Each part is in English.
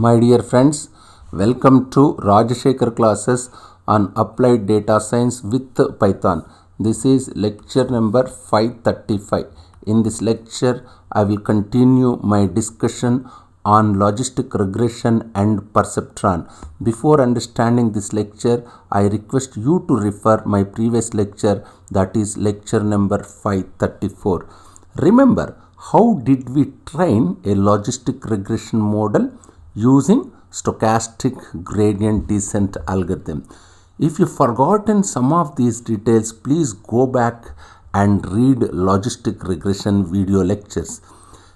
My dear friends, welcome to Rajashekar classes on Applied Data Science with Python. This is lecture number 535. In this lecture, I will continue my discussion on Logistic Regression and Percptron. Before understanding this lecture, I request you to refer my previous lecture, that is lecture number 534. Remember, how did we train a logistic regression model? Using stochastic gradient descent algorithm. If you've forgotten some of these details, please go back and read logistic regression video lectures.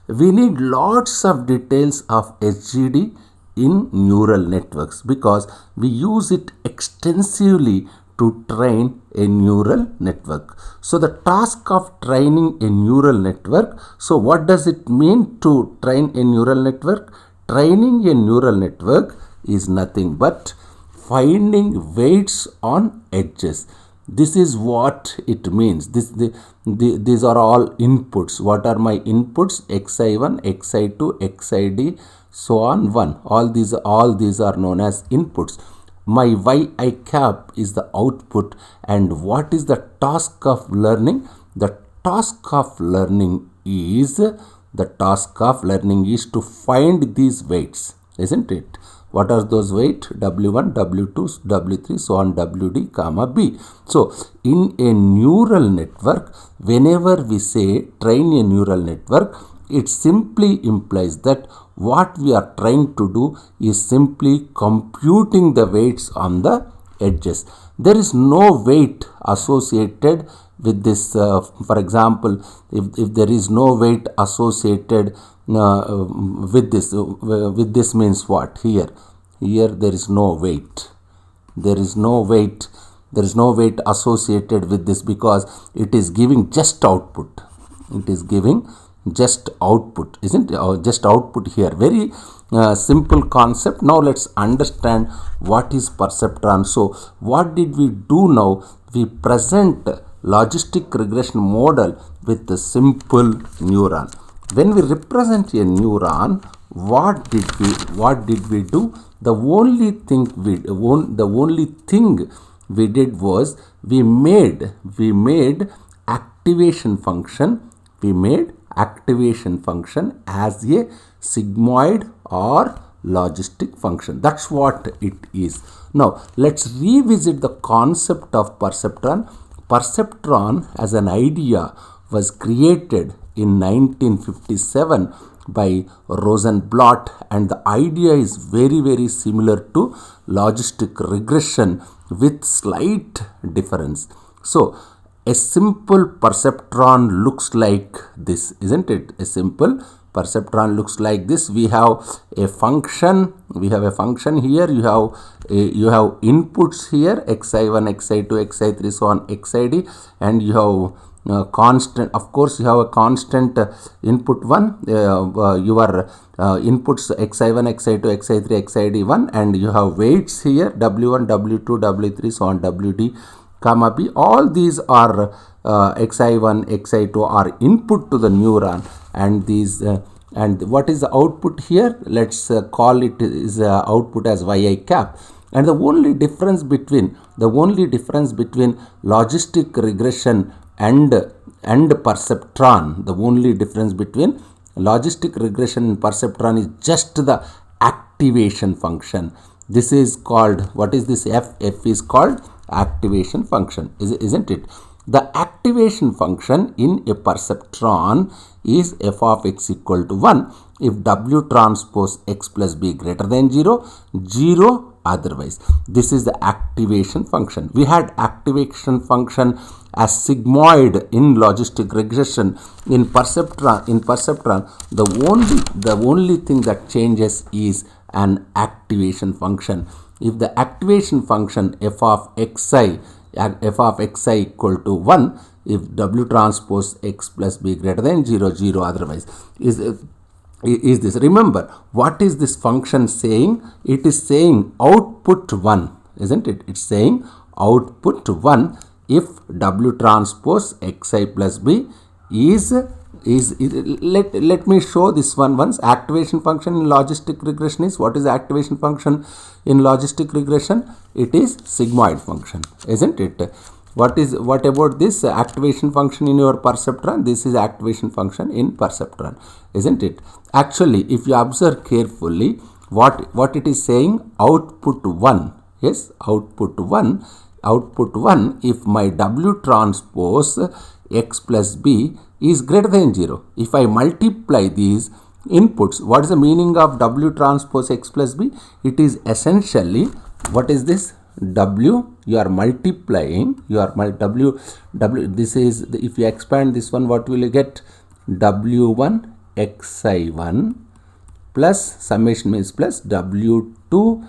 We need lots of details of SGD in neural networks because we use it extensively to train a neural network. So the task of training a neural network, so what does it mean to train a neural network? Training a neural network is nothing but finding weights on edges. This is what it means. These are all inputs. What are my inputs? xi1, xi2, xid, so on 1. All these are known as inputs. My yi cap is the output. And what is the task of learning? The task of learning is to find these weights, isn't it? What are those weights? W1, W2, W3, so on WD, comma B. So, in a neural network, whenever we say train a neural network, it simply implies that what we are trying to do is simply computing the weights on the edges. There is no weight associated with this. For example, if there is no weight associated with this means what? Here there is no weight. There is no weight associated with this because it is giving just output. It is giving just output, isn't it? Just output here. Very simple concept. Now let's understand what is Percptron. So what did we do now? We present logistic regression model with a simple neuron. When we represent a neuron, what did we do? The only thing we did was we made activation function. We made activation function as a sigmoid or logistic function. That's what it is. Now let's revisit the concept of Percptron. Percptron as an idea was created in 1957 by Rosenblatt, and the idea is very similar to logistic regression with slight difference. So a simple Percptron looks like this, isn't it? A simple Percptron looks like this. We have a function. Here. You have inputs here, xi1, xi2, xi3, so on xid, and you have constant. Of course, you have a constant input 1. Your inputs xi1, xi2, xi3, xid1, and you have weights here, w1, w2, w3, so on wd, comma b. All these are xi1, xi2 are input to the neuron, and these and what is the output here? Let's call it is output as yi cap. And the only difference between logistic regression and Percptron, the only difference between logistic regression and Percptron is just the activation function. This is called, what is this? F is called activation function, isn't it? The activation function in a Percptron is f of x equal to 1 if w transpose x plus b greater than 0, 0 otherwise. This is the activation function. We had activation function as sigmoid in logistic regression. In Percptron, the only thing that changes is an activation function. If the activation function f of xi equal to 1 if w transpose x plus b greater than 0, 0 otherwise is this. Remember, what is this function saying? It is saying output 1, isn't it? It's saying output 1 if w transpose xi plus b is let me show this one once. Activation function in logistic regression is, what is the activation function in logistic regression? It is sigmoid function, isn't it? What about this activation function in your perceptron? This is activation function in perceptron, isn't it? Actually, if you observe carefully, what it is saying, output 1. Yes, output 1. If my W transpose x plus b is greater than 0. If I multiply these inputs, what is the meaning of W transpose x plus b? It is essentially, what is this? W, you are multiplying, W, this is, if you expand this one, what will you get? W1 xi1 plus summation means plus W2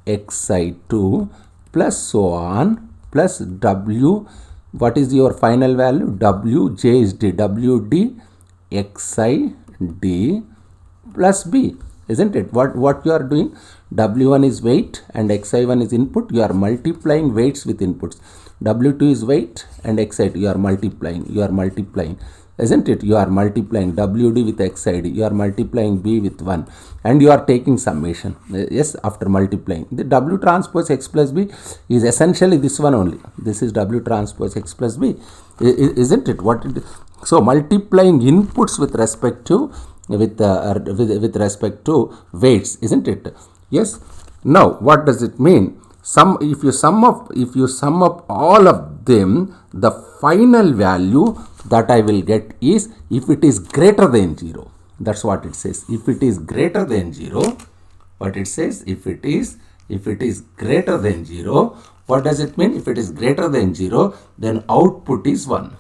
xi2 plus so on, plus W, what is your final value? Wj is d, Wd xid plus b, isn't it? What you are doing? W1 is weight and xi1 is input. You are multiplying weights with inputs. W2 is weight and xi2. You are multiplying, isn't it? You are multiplying Wd with xid. You are multiplying b with 1 and you are taking summation. Yes, after multiplying. The W transpose x plus b is essentially this one only. This is W transpose x plus b, isn't it? So multiplying inputs with respect to with respect to weights, isn't it? Yes. Now what does it mean? If you sum up all of them, the final value that I will get is, if it is greater than 0. That's what it says. If it is greater than 0, what it says, if it is greater than 0, what does it mean? If it is greater than 0, then output is 1.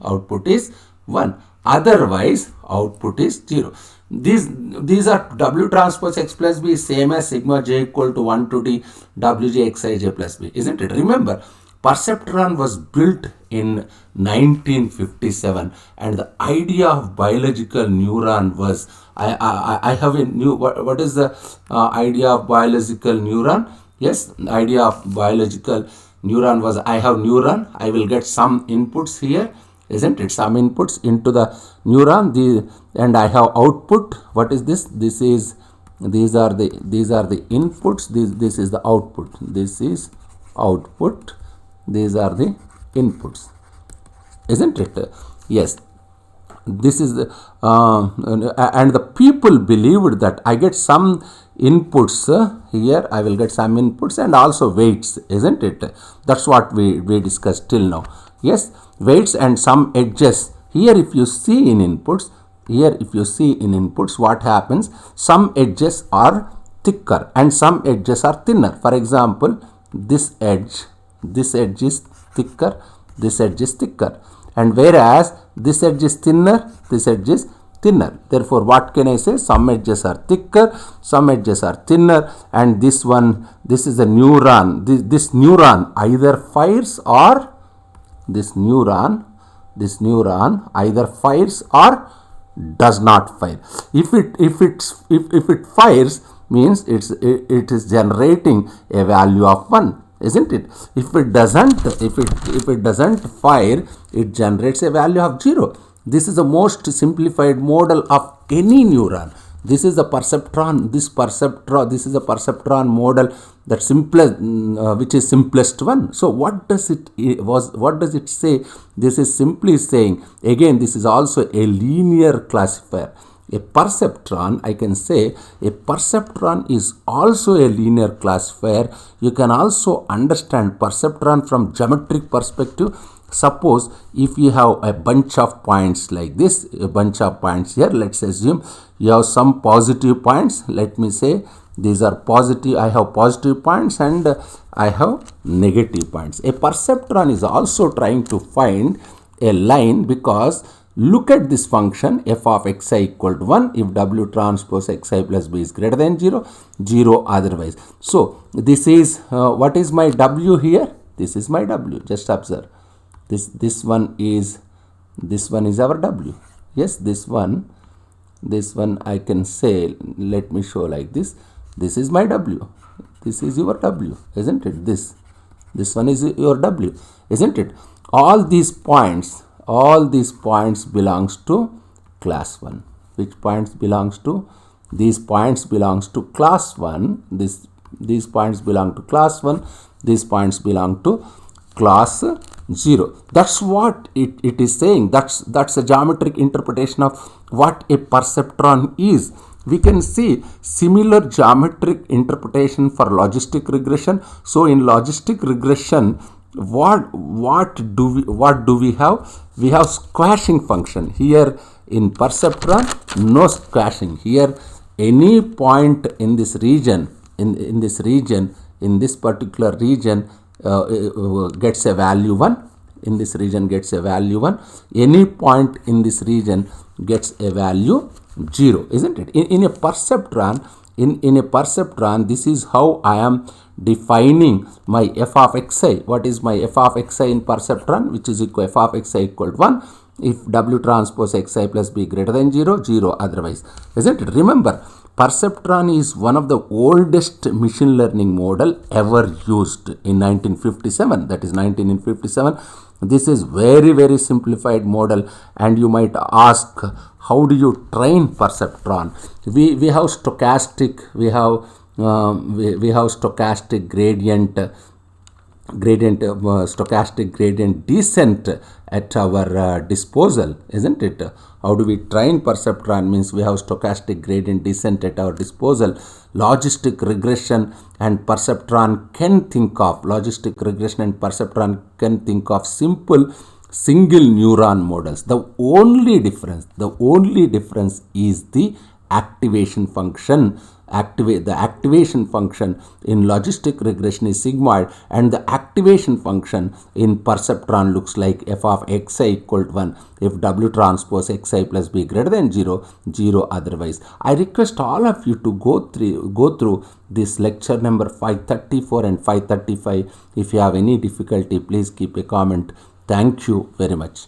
Output is 1. Otherwise, output is 0. These are W transpose x plus b is same as sigma j equal to 1 to d Wj xij plus b, isn't it? Remember, Percptron was built in 1957 and the idea of biological neuron was, I have a new, what is the idea of biological neuron? Yes, the idea of biological neuron was, I have neuron, I will get some inputs here, isn't it? Some inputs into the neuron, and I have output. What is this? These are the inputs. This is the output. This is output. These are the inputs, isn't it? Yes. This is the and the people believed that I get some inputs here. I will get some inputs and also weights, isn't it? That's what we discussed till now. Yes, weights and some edges. Here if you see in inputs, what happens? Some edges are thicker and some edges are thinner. For example, this edge is thicker, this edge is thicker, and whereas this edge is thinner, this edge is thinner. Therefore, what can I say? Some edges are thicker, some edges are thinner, and this is a neuron. This neuron either fires or this neuron either fires or does not fire. If it fires, means it is generating a value of 1, isn't it? If it doesn't fire, it generates a value of 0. This is the most simplified model of any neuron. This is the Percptron. This is a Percptron model that which is simplest one. So what does it say? This is simply saying, again, this is also a linear classifier. A perceptron, I can say a perceptron is also a linear classifier. You can also understand perceptron from geometric perspective. Suppose if you have a bunch of points like this, a bunch of points here, let's assume you have some positive points. Let me say these are positive, I have positive points and I have negative points. A perceptron is also trying to find a line, because look at this function f of xi equal to 1 if W transpose xi plus b is greater than 0, 0 otherwise. So this is what is my W here? This is my W. Just observe. This one is our W. Yes, this one I can say, let me show like this. This is my W. This is your W, isn't it? This one is your W, isn't it? All these points belongs to class 1. Which points belongs to? These points belongs to class 1. These points belong to class 1. These points belong to class 0. That's what it is saying. That's a geometric interpretation of what a perceptron is. We can see similar geometric interpretation for logistic regression. So in logistic regression, what do we have? We have squashing function. Here in perceptron, no squashing. Here any point in this region, in this particular region gets a value 1. In this region gets a value 1. Any point in this region gets a value 0, isn't it? In a perceptron, in a perceptron, this is how I am defining my f of xi. What is my f of xi in perceptron? Which is equal f of xi equal to 1 if w transpose xi plus b greater than 0, 0 otherwise, isn't it? Remember, perceptron is one of the oldest machine learning model ever used in 1957. That is 1957. This is very simplified model, and you might ask, how do you train perceptron? We have stochastic, we have stochastic gradient descent at our disposal, isn't it? How do we train perceptron? Means we have stochastic gradient descent at our disposal. Logistic regression and perceptron can think of simple single neuron models. The only difference is the activation function. The activation function in logistic regression is sigmoid, and the activation function in perceptron looks like f of xi equal to 1 if w transpose xi plus b greater than 0, 0 otherwise. I request all of you to go through this lecture number 534 and 535. If you have any difficulty, please keep a comment. Thank you very much.